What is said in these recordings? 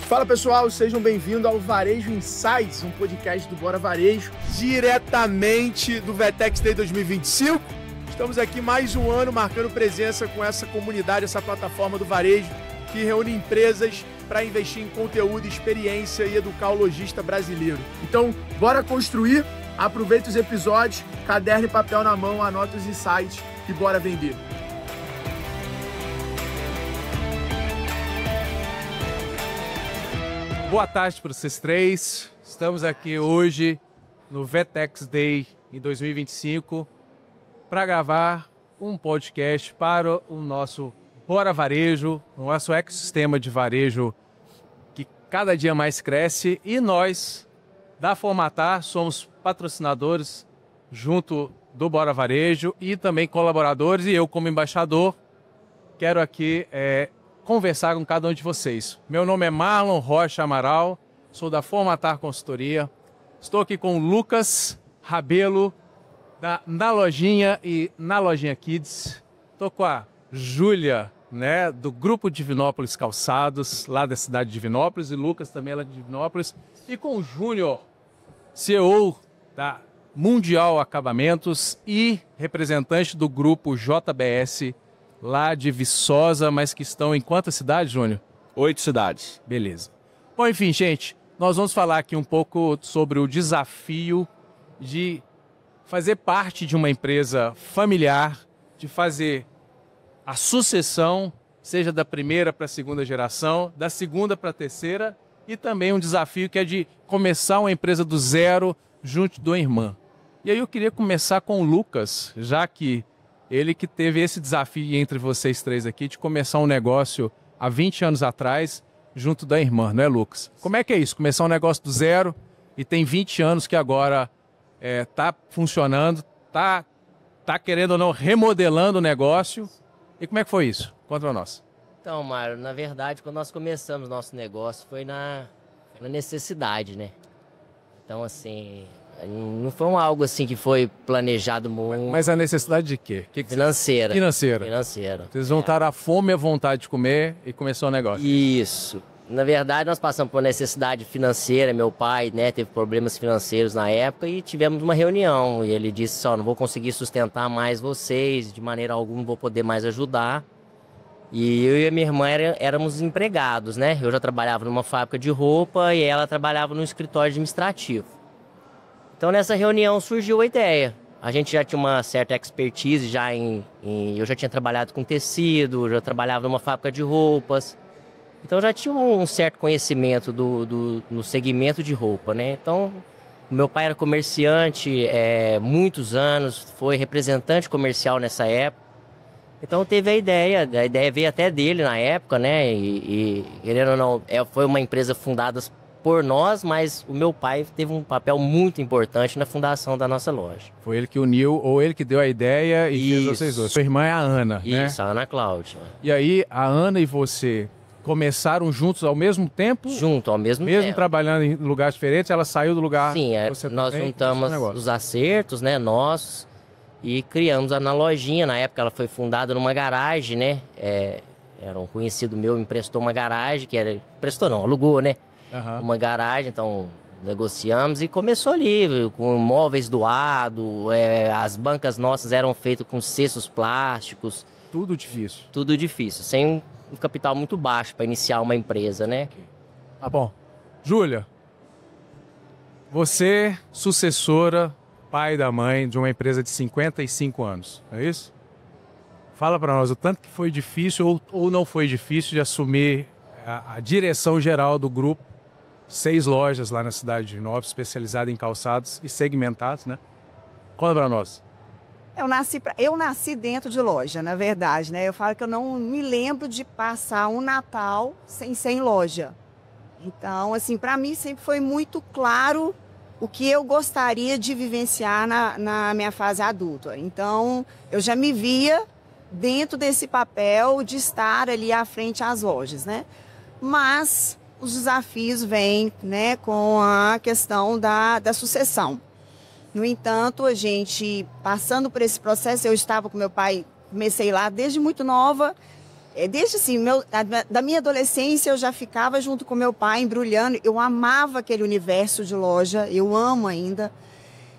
Fala pessoal, sejam bem-vindos ao Varejo Insights, um podcast do Bora Varejo, diretamente do VTEX Day 2025. Estamos aqui mais um ano marcando presença com essa comunidade, essa plataforma do varejo que reúne empresas para investir em conteúdo, experiência e educar o lojista brasileiro. Então, bora construir, aproveita os episódios, caderno e papel na mão, anota os insights e bora vender. Boa tarde para vocês três. Estamos aqui hoje no VTEX Day em 2025 para gravar um podcast para o nosso Bora Varejo, o nosso ecossistema de varejo que cada dia mais cresce, e nós da Formatar somos patrocinadores junto do Bora Varejo e também colaboradores, e eu como embaixador quero aqui conversar com cada um de vocês. Meu nome é Marlon Rocha Amaral, sou da Formatar Consultoria. Estou aqui com o Lucas Rabelo, Na Lojinha e Na Lojinha Kids. Estou com a Júlia, do Grupo Divinópolis Calçados, lá da cidade de Divinópolis, e Lucas também é lá de Divinópolis. E com o Júnior, CEO da Mundial Acabamentos e representante do Grupo JBS, lá de Viçosa, mas que estão em quantas cidades, Júnior? 8 cidades. Beleza. Bom, enfim, gente, nós vamos falar aqui um pouco sobre o desafio de fazer parte de uma empresa familiar, de fazer a sucessão, seja da primeira para a segunda geração, da segunda para a terceira, e também um desafio que é de começar uma empresa do zero junto da irmã. E aí eu queria começar com o Lucas, já que ele que teve esse desafio entre vocês três aqui de começar um negócio há 20 anos atrás junto da irmã, não é, Lucas? Como é que é isso? Começar um negócio do zero e tem 20 anos que agora está funcionando, está querendo ou não remodelando o negócio. E como é que foi isso? Conta pra nós. Então, Mário, na verdade, quando nós começamos nosso negócio foi na necessidade, né? Então, assim, não foi algo assim que foi planejado muito. Mas a necessidade de quê? Financeira. Financeira. Vocês juntaram a fome e a vontade de comer e começou o negócio. Isso. Na verdade, nós passamos por necessidade financeira. Meu pai, teve problemas financeiros na época e tivemos uma reunião. E ele disse, não vou conseguir sustentar mais vocês, de maneira alguma não vou poder mais ajudar. E eu e a minha irmã éramos empregados, né? Eu já trabalhava numa fábrica de roupa e ela trabalhava no escritório administrativo. Então, nessa reunião surgiu a ideia. A gente já tinha uma certa expertise eu já tinha trabalhado com tecido, já trabalhava numa fábrica de roupas. Então, já tinha um certo conhecimento no segmento de roupa, né? Então, meu pai era comerciante muitos anos, foi representante comercial nessa época. Então, teve a ideia veio até dele na época, né? E querendo ou não, foi uma empresa fundada por nós, mas o meu pai teve um papel muito importante na fundação da nossa loja. Foi ele que uniu, ou ele que deu a ideia e fez vocês dois. Sua irmã é a Ana, né? Isso, a Ana Cláudia. E aí, a Ana e você começaram juntos ao mesmo tempo? Junto, ao mesmo tempo. Mesmo trabalhando em lugares diferentes, ela saiu do lugar... Sim, nós juntamos os acertos, nossos, e criamos a Na Lojinha. Na época ela foi fundada numa garagem, né? Era um conhecido meu, emprestou uma garagem, alugou, né? Uhum. Uma garagem, então negociamos e começou ali, com móveis doados, as bancas nossas eram feitas com cestos plásticos. Tudo difícil. Tudo difícil, sem um capital muito baixo para iniciar uma empresa, né? Tá bom. Júlia, você, sucessora, pai da mãe de uma empresa de 55 anos, é isso? Fala para nós o tanto que foi difícil ou não foi difícil de assumir a direção geral do grupo. 6 lojas lá na cidade de Divinópolis, especializadas em calçados e segmentados, né? Conta para nós. Eu nasci dentro de loja, na verdade, né? Eu falo que eu não me lembro de passar um Natal sem ser em loja. Então, assim, para mim sempre foi muito claro o que eu gostaria de vivenciar na minha fase adulta. Então, eu já me via dentro desse papel de estar ali à frente às lojas, né? Mas os desafios vêm, né, com a questão da sucessão. No entanto, a gente, passando por esse processo, eu estava com meu pai, comecei lá desde muito nova, Desde assim, da minha adolescência eu já ficava junto com meu pai, embrulhando. Eu amava aquele universo de loja, eu amo ainda.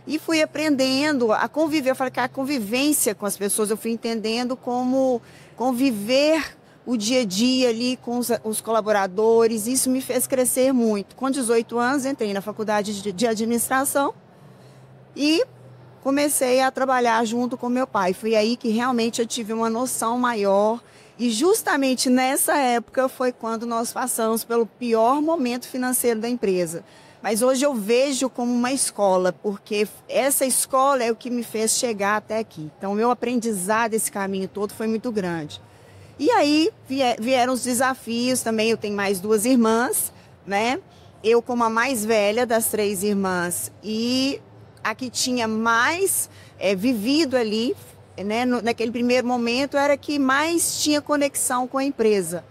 E fui aprendendo a conviver. Eu falei que a convivência com as pessoas, eu fui entendendo como conviver o dia a dia ali com os colaboradores. Isso me fez crescer muito. Com 18 anos, entrei na faculdade de administração e comecei a trabalhar junto com meu pai. Foi aí que realmente eu tive uma noção maior. E justamente nessa época foi quando nós passamos pelo pior momento financeiro da empresa. Mas hoje eu vejo como uma escola, porque essa escola é o que me fez chegar até aqui. Então, o meu aprendizado desse caminho todo foi muito grande. E aí vieram os desafios também. Eu tenho mais 2 irmãs, né? Eu como a mais velha das 3 irmãs e a que tinha mais vivido ali, né, naquele primeiro momento, era que mais tinha conexão com a empresa.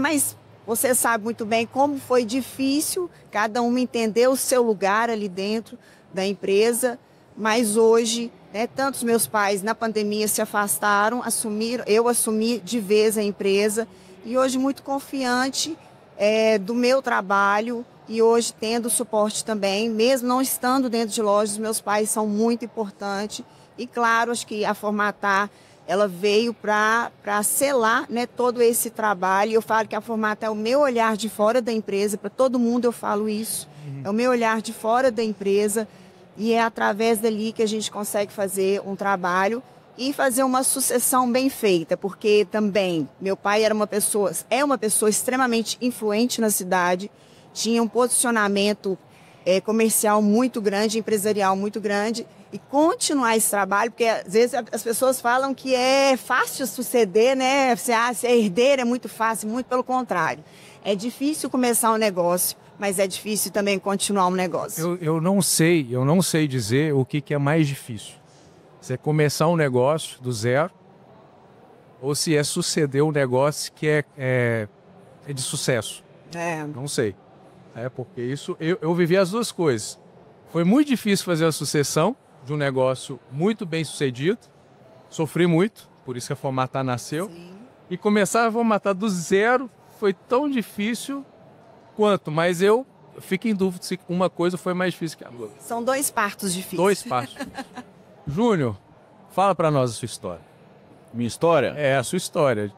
Mas você sabe muito bem como foi difícil cada uma entender o seu lugar ali dentro da empresa, mas hoje, né, tanto os meus pais na pandemia se afastaram, eu assumi de vez a empresa e hoje muito confiante do meu trabalho e hoje tendo suporte também, mesmo não estando dentro de lojas, meus pais são muito importantes. E claro, acho que a Formatar, ela veio para selar, né, todo esse trabalho. Eu falo que a Formatar é o meu olhar de fora da empresa, para todo mundo eu falo isso. É o meu olhar de fora da empresa e é através dali que a gente consegue fazer um trabalho e fazer uma sucessão bem feita, porque também meu pai é uma pessoa extremamente influente na cidade, tinha um posicionamento comercial muito grande, empresarial muito grande, e continuar esse trabalho, porque às vezes as pessoas falam que é fácil suceder, né? Ser herdeiro é muito fácil, muito pelo contrário. É difícil começar um negócio, mas é difícil também continuar um negócio. Eu não sei dizer o que é mais difícil. Se é começar um negócio do zero, ou se é suceder um negócio que é de sucesso. Não sei. Porque isso eu vivi as duas coisas. Foi muito difícil fazer a sucessão de um negócio muito bem sucedido. Sofri muito, por isso que a Formatar nasceu. Sim. E começar a Formatar do zero foi tão difícil quanto, mas eu fico em dúvida se uma coisa foi mais difícil que a outra. São 2 partos difíceis. 2 partos. Júnior, fala para nós a sua história. Minha história? A sua história.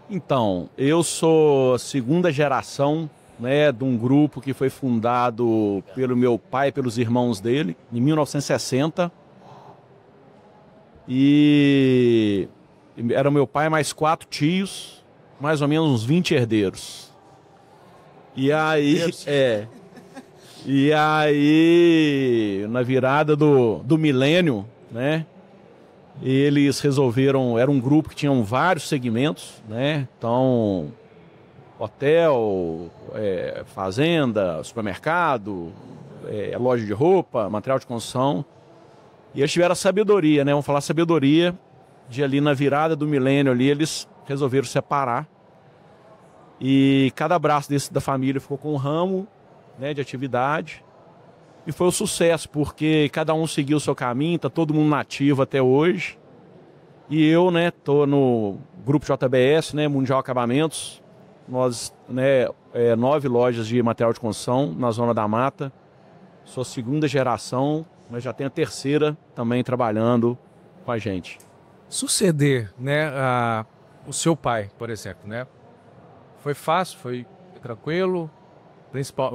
Então, eu sou a 2ª geração, né, de um grupo que foi fundado pelo meu pai e pelos irmãos dele, em 1960. E era meu pai mais 4 tios, mais ou menos uns 20 herdeiros. E aí, na virada do milênio, né, eles resolveram, era um grupo que tinham vários segmentos, né, então hotel, fazenda, supermercado, loja de roupa, material de construção. E eles tiveram a sabedoria, né? Vamos falar sabedoria, de ali na virada do milênio ali, eles resolveram separar. E cada braço da família ficou com um ramo, né, de atividade. E foi um sucesso, porque cada um seguiu o seu caminho, tá todo mundo nativo até hoje. E eu, né, tô no grupo JBS, né, Mundial Acabamentos. Nós, né, 9 lojas de material de construção na Zona da Mata. Sou a 2ª geração, mas já tenho a 3ª também trabalhando com a gente. Suceder, né, o seu pai, por exemplo, né? Foi fácil, foi tranquilo?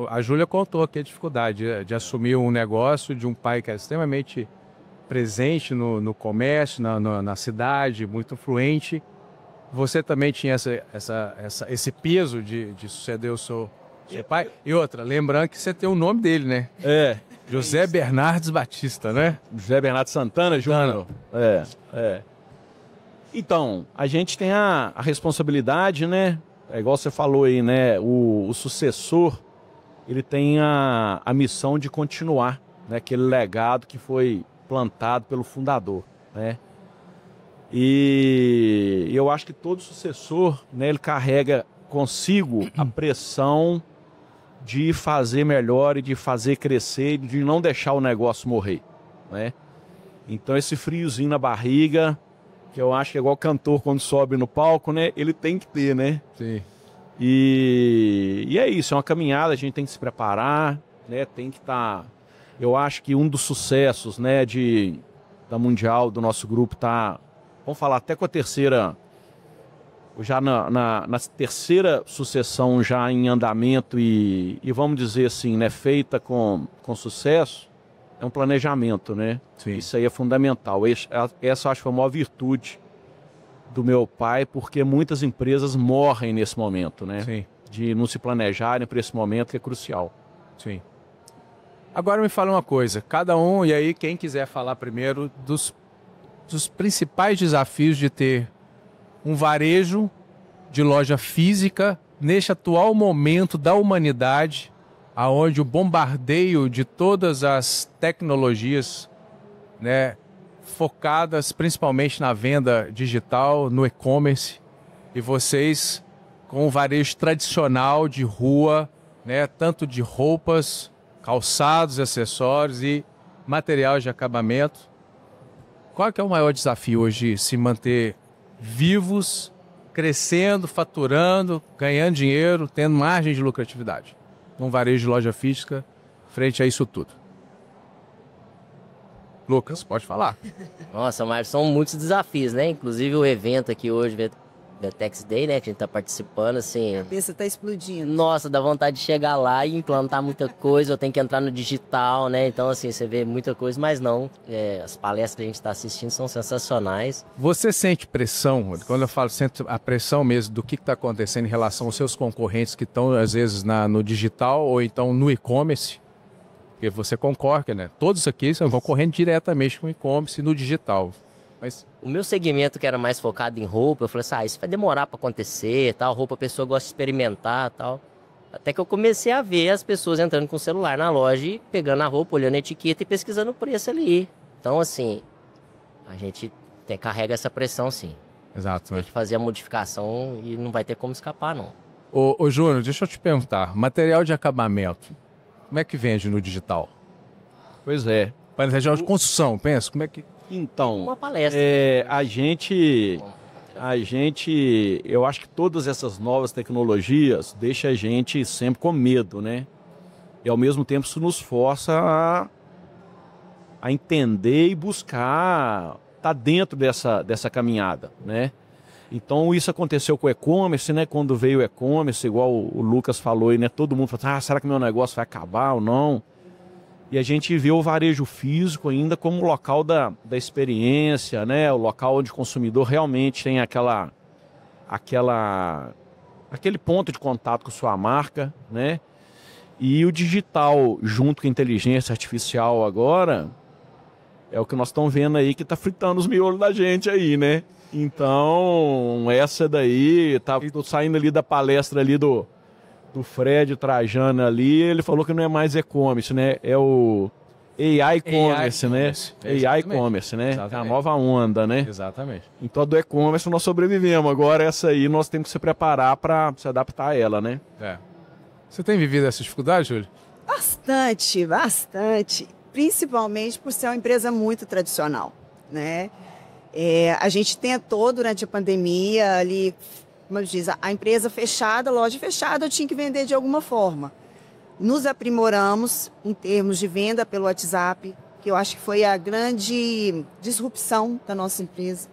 A Júlia contou aqui a dificuldade de assumir um negócio de um pai que era extremamente presente no comércio, na cidade, muito influente. Você também tinha esse peso de suceder o seu pai? E outra, lembrando que você tem o nome dele, né? José Bernardes Batista, né? José Bernardes Santana Júnior. Então, a gente tem a responsabilidade, né? Igual você falou aí, né? O sucessor, ele tem a missão de continuar, né, aquele legado que foi plantado pelo fundador, né? E eu acho que todo sucessor, né, ele carrega consigo a pressão de fazer melhor e de fazer crescer, de não deixar o negócio morrer, né? Então esse friozinho na barriga que eu acho que é igual cantor quando sobe no palco, né? Ele tem que ter, né? Sim. E é isso, é uma caminhada, a gente tem que se preparar, né? Tem que estar... Eu acho que um dos sucessos, né, da Mundial, do nosso grupo, vamos falar até com a terceira... Já na terceira sucessão já em andamento e vamos dizer assim, né, feita com sucesso, é um planejamento, né? Sim. Isso aí é fundamental. Essa eu acho que foi a maior virtude do meu pai, porque muitas empresas morrem nesse momento, né? Sim. De não se planejarem para esse momento que é crucial. Sim. Agora me fala uma coisa, cada um, e aí quem quiser falar primeiro, dos principais desafios de ter um varejo de loja física neste atual momento da humanidade, aonde o bombardeio de todas as tecnologias, né, focadas principalmente na venda digital, no e-commerce, e vocês com o varejo tradicional de rua, né, tanto de roupas, calçados, acessórios e materiais de acabamento. Qual que é o maior desafio hoje? Se manter vivos, crescendo, faturando, ganhando dinheiro, tendo margem de lucratividade num varejo de loja física frente a isso tudo. Lucas, pode falar. Nossa, Mário, são muitos desafios, né? Inclusive o evento aqui hoje, VTEX Day, né? Que a gente tá participando, assim... A cabeça tá explodindo. Nossa, dá vontade de chegar lá e implantar muita coisa, eu tenho que entrar no digital, né? Então, assim, você vê muita coisa, mas não. As palestras que a gente está assistindo são sensacionais. Você sente pressão, quando eu falo sente a pressão mesmo do que está acontecendo em relação aos seus concorrentes que estão, às vezes, no digital ou então no e-commerce? Porque você concorda, né? Todos aqui estão concorrendo diretamente com o e-commerce e no digital. Mas... O meu segmento, que era mais focado em roupa, eu falei assim, isso vai demorar para acontecer, tal, roupa a pessoa gosta de experimentar, tal. Até que eu comecei a ver as pessoas entrando com o celular na loja e pegando a roupa, olhando a etiqueta e pesquisando o preço ali. Então, assim, a gente carrega essa pressão, sim. Exato. Tem que fazer a modificação e não vai ter como escapar, não. Ô Júnior, deixa eu te perguntar, material de acabamento, como é que vende no digital? Pois é. Material de construção, pensa, como é que... Então, uma palestra. a gente, eu acho que todas essas novas tecnologias deixam a gente sempre com medo, né? E ao mesmo tempo isso nos força a entender e buscar estar dentro dessa caminhada, né? Então isso aconteceu com o e-commerce, né? Quando veio o e-commerce, igual o Lucas falou, né? Todo mundo falou, será que meu negócio vai acabar ou não? E a gente vê o varejo físico ainda como o local da experiência, né? O local onde o consumidor realmente tem aquele ponto de contato com sua marca, né? E o digital, junto com a inteligência artificial agora, é o que nós estamos vendo aí que está fritando os miolos da gente aí, né? Então, essa daí, tô saindo ali da palestra ali do Fred Trajano ali, ele falou que não é mais e-commerce, né? É o AI commerce, né? AI commerce, né? É a nova onda, né? Exatamente. Então, do e-commerce nós sobrevivemos. Agora, essa aí nós temos que se preparar para se adaptar a ela, né? Você tem vivido essa dificuldade, Júlio? Bastante, bastante. Principalmente por ser uma empresa muito tradicional, né? A gente tentou durante a pandemia ali... Como diz, a empresa fechada, a loja fechada, eu tinha que vender de alguma forma. Nos aprimoramos em termos de venda pelo WhatsApp, que eu acho que foi a grande disrupção da nossa empresa.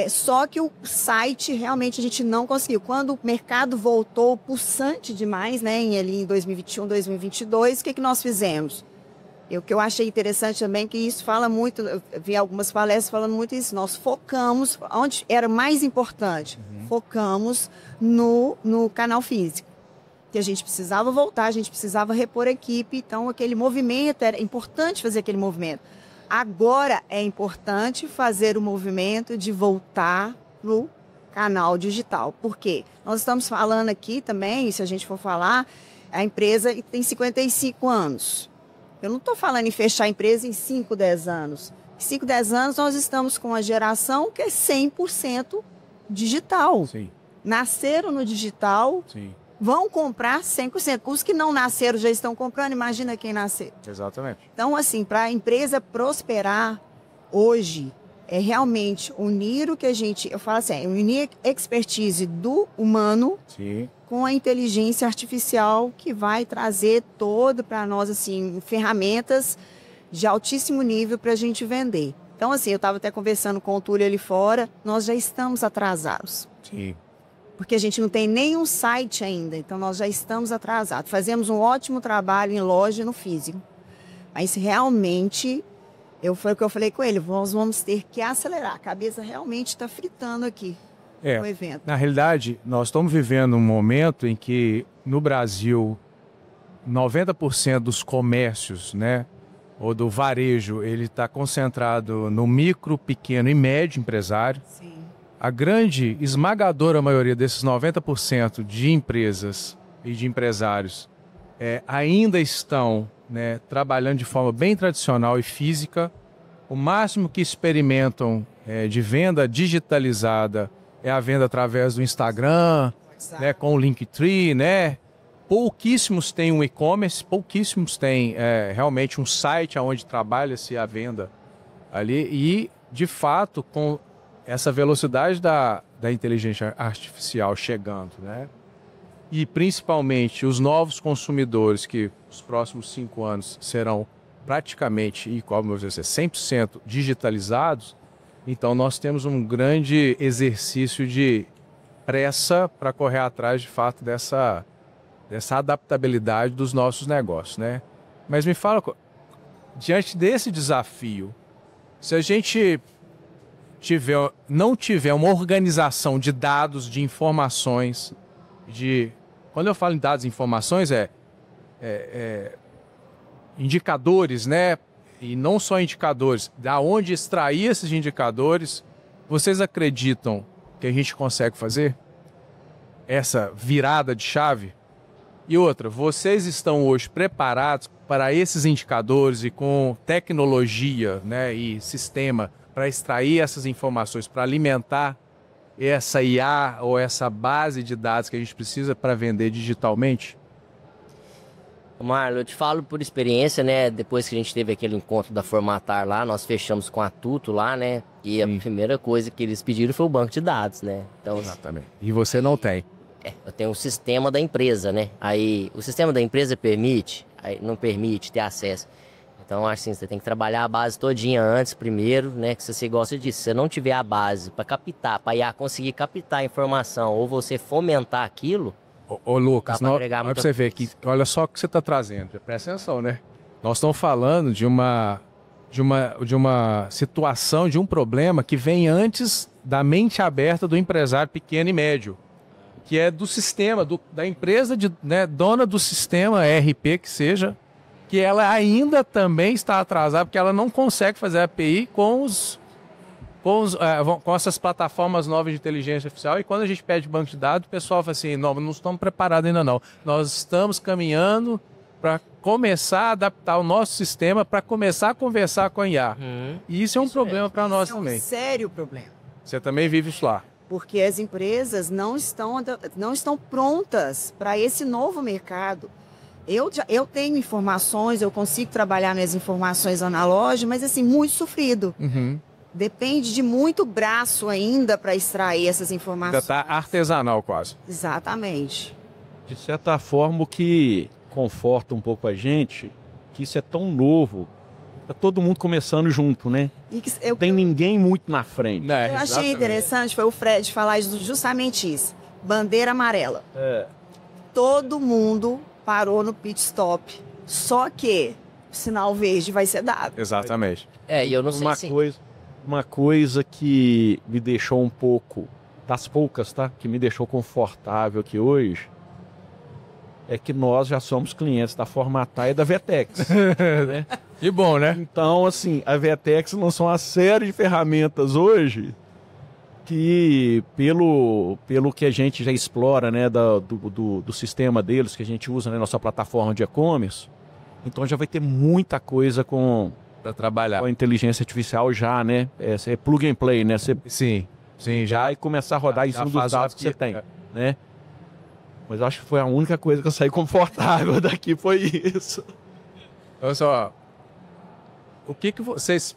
Só que o site realmente a gente não conseguiu. Quando o mercado voltou pulsante demais, né, ali em 2021, 2022, o que nós fizemos? O que eu achei interessante também, que isso fala muito, eu vi algumas palestras falando muito isso, nós focamos, onde era mais importante, focamos no canal físico. Que a gente precisava voltar, a gente precisava repor a equipe, então aquele movimento, era importante fazer aquele movimento. Agora é importante fazer o movimento de voltar no canal digital. Por quê? Nós estamos falando aqui também, se a gente for falar, a empresa tem 55 anos. Eu não estou falando em fechar a empresa em 5, 10 anos. Em 5, 10 anos nós estamos com uma geração que é 100% digital. Sim. Nasceram no digital, sim, vão comprar 100%. Os que não nasceram já estão comprando, imagina quem nasceu. Exatamente. Então, assim, para a empresa prosperar hoje, é realmente unir o que a gente... Eu falo assim, unir a expertise do humano Sim. com a inteligência artificial que vai trazer todo para nós, assim, ferramentas de altíssimo nível para a gente vender. Então, assim, eu estava até conversando com o Túlio ali fora, nós já estamos atrasados. Sim. Porque a gente não tem nenhum site ainda, então nós já estamos atrasados. Fazemos um ótimo trabalho em loja e no físico. Mas realmente, foi o que eu falei com ele, nós vamos ter que acelerar. A cabeça realmente está fritando aqui no evento. Na realidade, nós estamos vivendo um momento em que, no Brasil, 90% dos comércios, né, ou do varejo, ele está concentrado no micro, pequeno e médio empresário. Sim. A grande, esmagadora maioria desses 90% de empresas e de empresários ainda estão, né, trabalhando de forma bem tradicional e física. O máximo que experimentam de venda digitalizada é a venda através do Instagram, né, com o Linktree, né? Pouquíssimos têm um e-commerce, pouquíssimos têm realmente um site onde trabalha-se a venda ali. E, de fato, com essa velocidade da inteligência artificial chegando, né? E principalmente os novos consumidores, que os próximos 5 anos serão praticamente, e como eu vou dizer, 100% digitalizados, então nós temos um grande exercício de pressa para correr atrás, de fato, dessa adaptabilidade dos nossos negócios, né? Mas me fala, diante desse desafio, se a gente não tiver uma organização de dados, de informações, quando eu falo em dados e informações, indicadores, né? E não só indicadores, da onde extrair esses indicadores, vocês acreditam que a gente consegue fazer essa virada de chave? E outra, vocês estão hoje preparados para esses indicadores e com tecnologia, né, e sistema para extrair essas informações, para alimentar essa IA ou essa base de dados que a gente precisa para vender digitalmente? Marlon, eu te falo por experiência, né? Depois que a gente teve aquele encontro da Formatar lá, nós fechamos com a Tuto lá, né? E a primeira coisa que eles pediram foi o banco de dados, né? Então, exatamente. E você não tem? Eu tenho um sistema da empresa, né? Aí o sistema da empresa não permite ter acesso. Então, acho assim, você tem que trabalhar a base todinha antes, primeiro, né? Que se você gosta disso, se você não tiver a base para captar, para IA conseguir captar a informação ou você fomentar aquilo... Ô Lucas, olha pra você ver que, olha só o que você está trazendo, presta atenção, né? Nós estamos falando de uma situação, de um problema que vem antes da mente aberta do empresário pequeno e médio, que é do sistema, da empresa, né, dona do sistema ERP que seja, que ela ainda também está atrasada, porque ela não consegue fazer a API com essas plataformas novas de inteligência artificial. E quando a gente pede banco de dados, o pessoal fala assim, não estamos preparados ainda não. Nós estamos caminhando para começar a adaptar o nosso sistema para começar a conversar com a IA. E isso é um problema para nós também. É um sério problema. Você também vive isso lá. Porque as empresas não estão prontas para esse novo mercado. Eu tenho informações, eu consigo trabalhar minhas informações lá na loja, mas assim, muito sofrido. Depende de muito braço ainda para extrair essas informações. Ainda está artesanal quase. Exatamente. De certa forma, o que conforta um pouco a gente, que isso é tão novo, tá todo mundo começando junto, né? Não tem ninguém muito na frente. Eu achei interessante, foi o Fred falar justamente isso. Bandeira amarela. Todo mundo parou no pit stop, só que o sinal verde vai ser dado. Exatamente. E eu não sei Uma coisa que me deixou um pouco, das poucas, tá? Que me deixou confortável aqui hoje, é que nós já somos clientes da Formatar e da Vetex. Né? Que bom, né? Então, assim, a Vetex lançou uma série de ferramentas hoje que, pelo que a gente já explora, né, do sistema deles, que a gente usa na nossa plataforma de e-commerce, então já vai ter muita coisa para trabalhar com a inteligência artificial já, né? É plug and play, né? Sim, já. E começar a rodar em cima dos dados que você tem, né? Mas eu acho que foi a única coisa que eu saí confortável daqui, foi isso. Olha só, o que vocês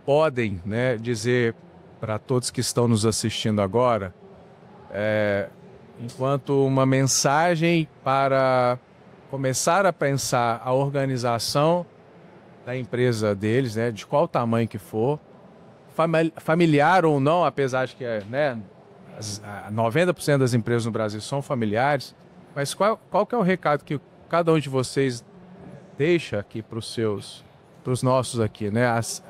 podem, né, dizer para todos que estão nos assistindo agora, enquanto uma mensagem para começar a pensar a organização da empresa deles, né, de qual tamanho que for, familiar ou não, apesar de que 90% das empresas no Brasil são familiares, mas qual que é o recado que cada um de vocês deixa aqui para os nossos aqui, né, as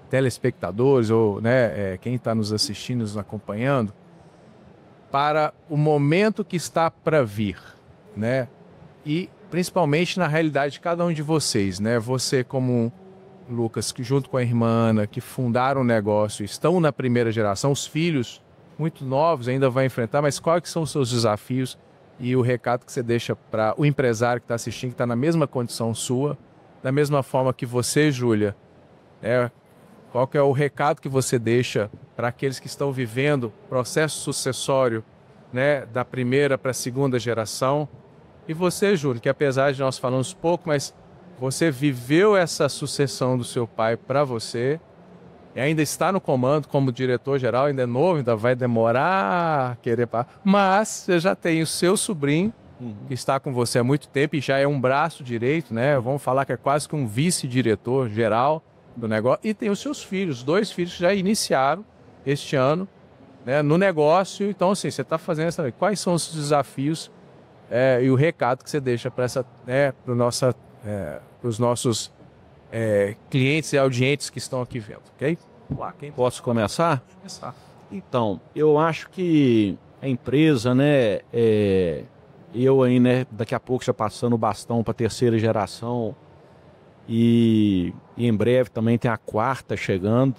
telespectadores ou, né, quem está nos assistindo, nos acompanhando, para o momento que está para vir, né, e principalmente na realidade de cada um de vocês, né, você como Lucas, que junto com a irmã Ana, que fundaram o negócio, estão na primeira geração, os filhos muito novos ainda vão enfrentar, mas quais são os seus desafios e o recado que você deixa para o empresário que está assistindo, que está na mesma condição sua, da mesma forma que você, Júlia, qual que é o recado que você deixa para aqueles que estão vivendo processo sucessório, né, da primeira para a segunda geração? E você, Júlia, que apesar de nós falarmos pouco, mas você viveu essa sucessão do seu pai para você e ainda está no comando como diretor-geral, ainda é novo, ainda vai demorar a querer... Mas você já tem o seu sobrinho, que está com você há muito tempo e já é um braço direito, né? Vamos falar que é quase que um vice-diretor-geral do negócio. E tem os seus filhos, 2 filhos que já iniciaram este ano, né, no negócio. Então, assim, você está fazendo essa... Quais são os desafios e o recado que você deixa para os nossos clientes e audientes que estão aqui vendo, ok? Posso começar? Então, eu acho que a empresa, né, eu aí, né, daqui a pouco já passando o bastão para a terceira geração e em breve também tem a 4ª chegando.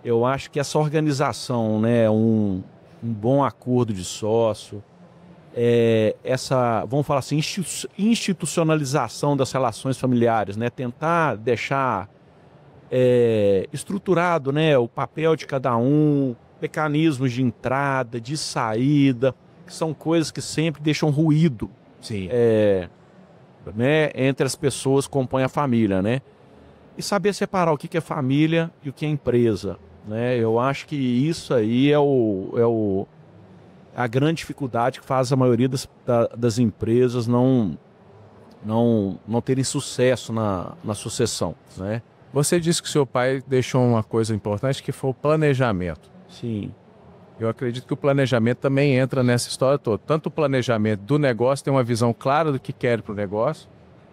Eu acho que essa organização, né, um bom acordo de sócio, essa, vamos falar assim, institucionalização das relações familiares, né? Tentar deixar estruturado, né, o papel de cada um, mecanismos de entrada, de saída, que são coisas que sempre deixam ruído. Sim. Né, entre as pessoas que compõem a família, né? E saber separar o que é família e o que é empresa, né? Eu acho que isso aí é a grande dificuldade que faz a maioria das empresas não terem sucesso na sucessão, né? Você disse que seu pai deixou uma coisa importante, que foi o planejamento. Sim. Eu acredito que o planejamento também entra nessa história toda. Tanto o planejamento do negócio, tem uma visão clara do que quer para o negócio,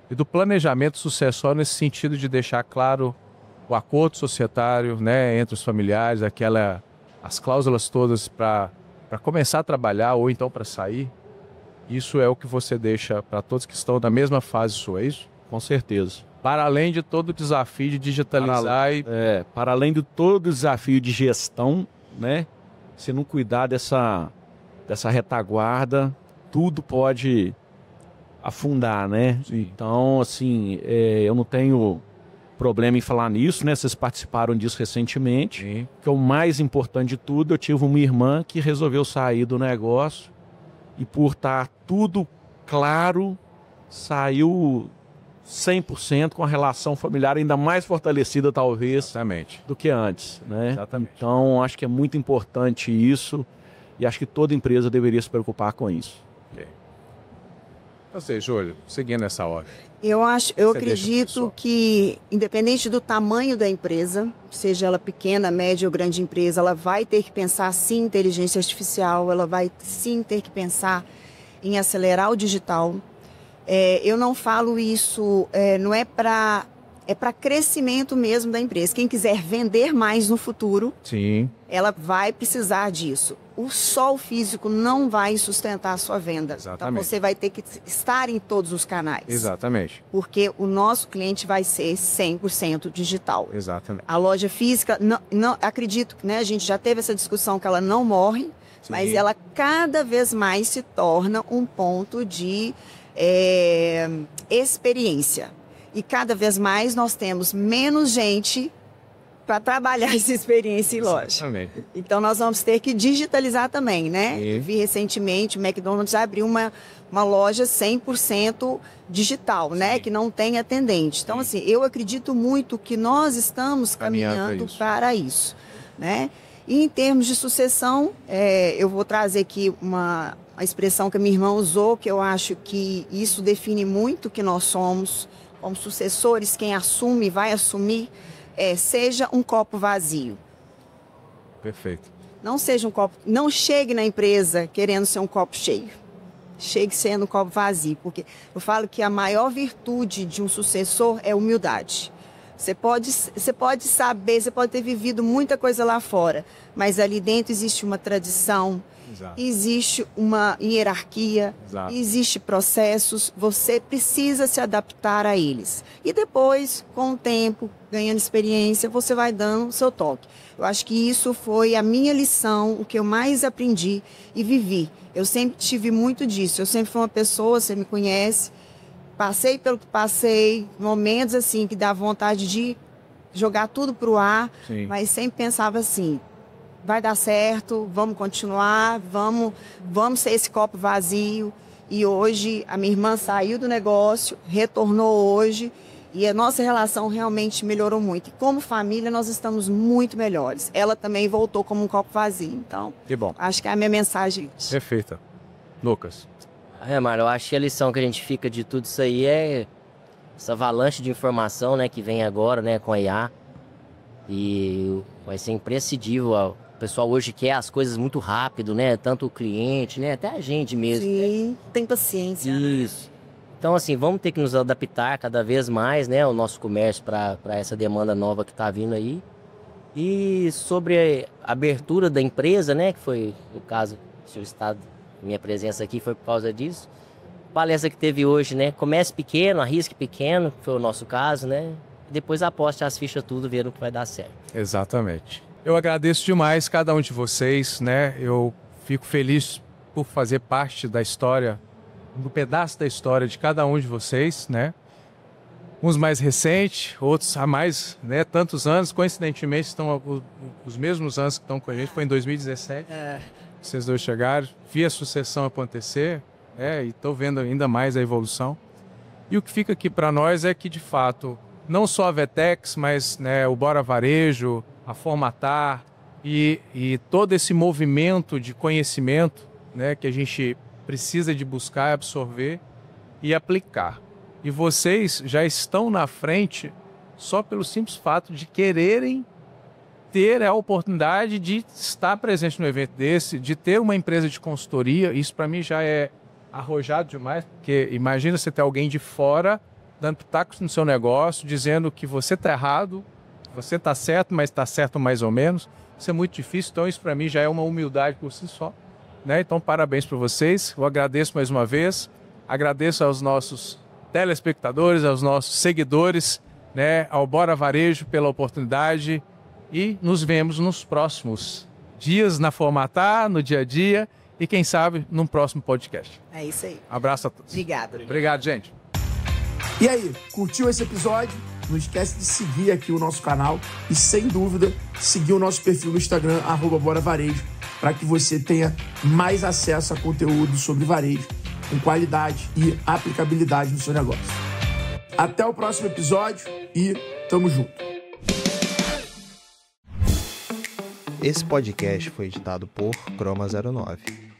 e do planejamento sucessório nesse sentido de deixar claro o acordo societário, né, entre os familiares, as cláusulas todas para começar a trabalhar ou então para sair. Isso é o que você deixa para todos que estão na mesma fase sua, é isso? Com certeza. Para além de todo o desafio de digitalizar para além de todo o desafio de gestão, né? Se não cuidar dessa retaguarda, tudo pode afundar, né? Sim. Então, assim, eu não tenho problema em falar nisso, né? Vocês participaram disso recentemente. Sim. Que é o mais importante de tudo, eu tive uma irmã que resolveu sair do negócio e por estar tudo claro, saiu 100% com a relação familiar ainda mais fortalecida, talvez, Exatamente. do que antes, né? Exatamente. Então, acho que é muito importante isso e acho que toda empresa deveria se preocupar com isso. Okay. Ou seja, Júlio, seguindo essa ordem. Eu Você acredito que, independente do tamanho da empresa, seja ela pequena, média ou grande empresa, ela vai ter que pensar sim em inteligência artificial, ela vai sim ter que pensar em acelerar o digital. Eu não falo isso, não é para crescimento mesmo da empresa. Quem quiser vender mais no futuro, Sim. ela vai precisar disso. Só o físico não vai sustentar a sua venda. Exatamente. Então você vai ter que estar em todos os canais. Exatamente. Porque o nosso cliente vai ser 100% digital. Exatamente. A loja física, não acredito, né, a gente já teve essa discussão que ela não morre, Sim. mas ela cada vez mais se torna um ponto de experiência. E cada vez mais nós temos menos gente para trabalhar essa experiência em loja. Então nós vamos ter que digitalizar também, né? Sim. Vi recentemente o McDonald's abriu uma loja 100% digital, né? Que não tem atendente. Então, assim, eu acredito muito que nós estamos caminhando para isso, né? E em termos de sucessão, eu vou trazer aqui uma expressão que a minha irmã usou, que eu acho que isso define muito o que nós somos como sucessores. Quem assume, vai assumir, seja um copo vazio. Perfeito. Não seja um copo, não chegue na empresa querendo ser um copo cheio. Chegue sendo um copo vazio, porque eu falo que a maior virtude de um sucessor é humildade. Você pode saber, você pode ter vivido muita coisa lá fora, mas ali dentro existe uma tradição, exato, existe uma hierarquia, exato, existe processos, você precisa se adaptar a eles. E depois, com o tempo, ganhando experiência, você vai dando o seu toque. Eu acho que isso foi a minha lição, o que eu mais aprendi e vivi. Eu sempre tive muito disso, eu sempre fui uma pessoa, você me conhece, passei pelo que passei, momentos assim que dá vontade de jogar tudo pro ar, sim, mas sempre pensava assim, vai dar certo, vamos continuar, vamos ser esse copo vazio. E hoje a minha irmã saiu do negócio, retornou hoje e a nossa relação realmente melhorou muito. E como família nós estamos muito melhores. Ela também voltou como um copo vazio, então que bom. Acho que é a minha mensagem. Perfeita. Lucas. Mário, eu acho que a lição que a gente fica de tudo isso aí é essa avalanche de informação, né, que vem agora, né, com a IA. E vai ser imprescindível. O pessoal hoje quer as coisas muito rápido, né, tanto o cliente, né, até a gente mesmo. Sim, tem paciência. Isso. Então, assim, vamos ter que nos adaptar cada vez mais, né, o nosso comércio para essa demanda nova que está vindo aí. E sobre a abertura da empresa, né, que foi, no caso, o seu estado... Minha presença aqui foi por causa disso. Palestra que teve hoje, né? Comece pequeno, arrisque pequeno, que foi o nosso caso, né? Depois aposte as fichas tudo, vendo que vai dar certo. Exatamente. Eu agradeço demais cada um de vocês, né? Eu fico feliz por fazer parte da história, do pedaço da história de cada um de vocês, né? Uns mais recentes, outros há mais, né? Tantos anos, coincidentemente, estão os mesmos anos que estão com a gente, foi em 2017. Vocês dois chegaram, vi a sucessão acontecer, e estou vendo ainda mais a evolução. E o que fica aqui para nós é que, de fato, não só a Vetex, mas, né, o Bora Varejo, a Formatar e todo esse movimento de conhecimento, né, que a gente precisa de buscar, absorver e aplicar. E vocês já estão na frente só pelo simples fato de quererem ter a oportunidade de estar presente no evento desse, de ter uma empresa de consultoria. Isso para mim já é arrojado demais, porque imagina você ter alguém de fora dando pitacos no seu negócio, dizendo que você está errado, você está certo, mas está certo mais ou menos. Isso é muito difícil, então isso para mim já é uma humildade por si só, né? Então parabéns para vocês, eu agradeço mais uma vez, agradeço aos nossos telespectadores, aos nossos seguidores, né? Ao Bora Varejo pela oportunidade. E nos vemos nos próximos dias na Formatar, no dia a dia e, quem sabe, num próximo podcast. É isso aí. Abraço a todos. Obrigada. Obrigado, gente. E aí, curtiu esse episódio? Não esquece de seguir aqui o nosso canal e, sem dúvida, seguir o nosso perfil no Instagram, @BoraVarejo, para que você tenha mais acesso a conteúdo sobre varejo, com qualidade e aplicabilidade no seu negócio. Até o próximo episódio e tamo junto. Esse podcast foi editado por Croma 09.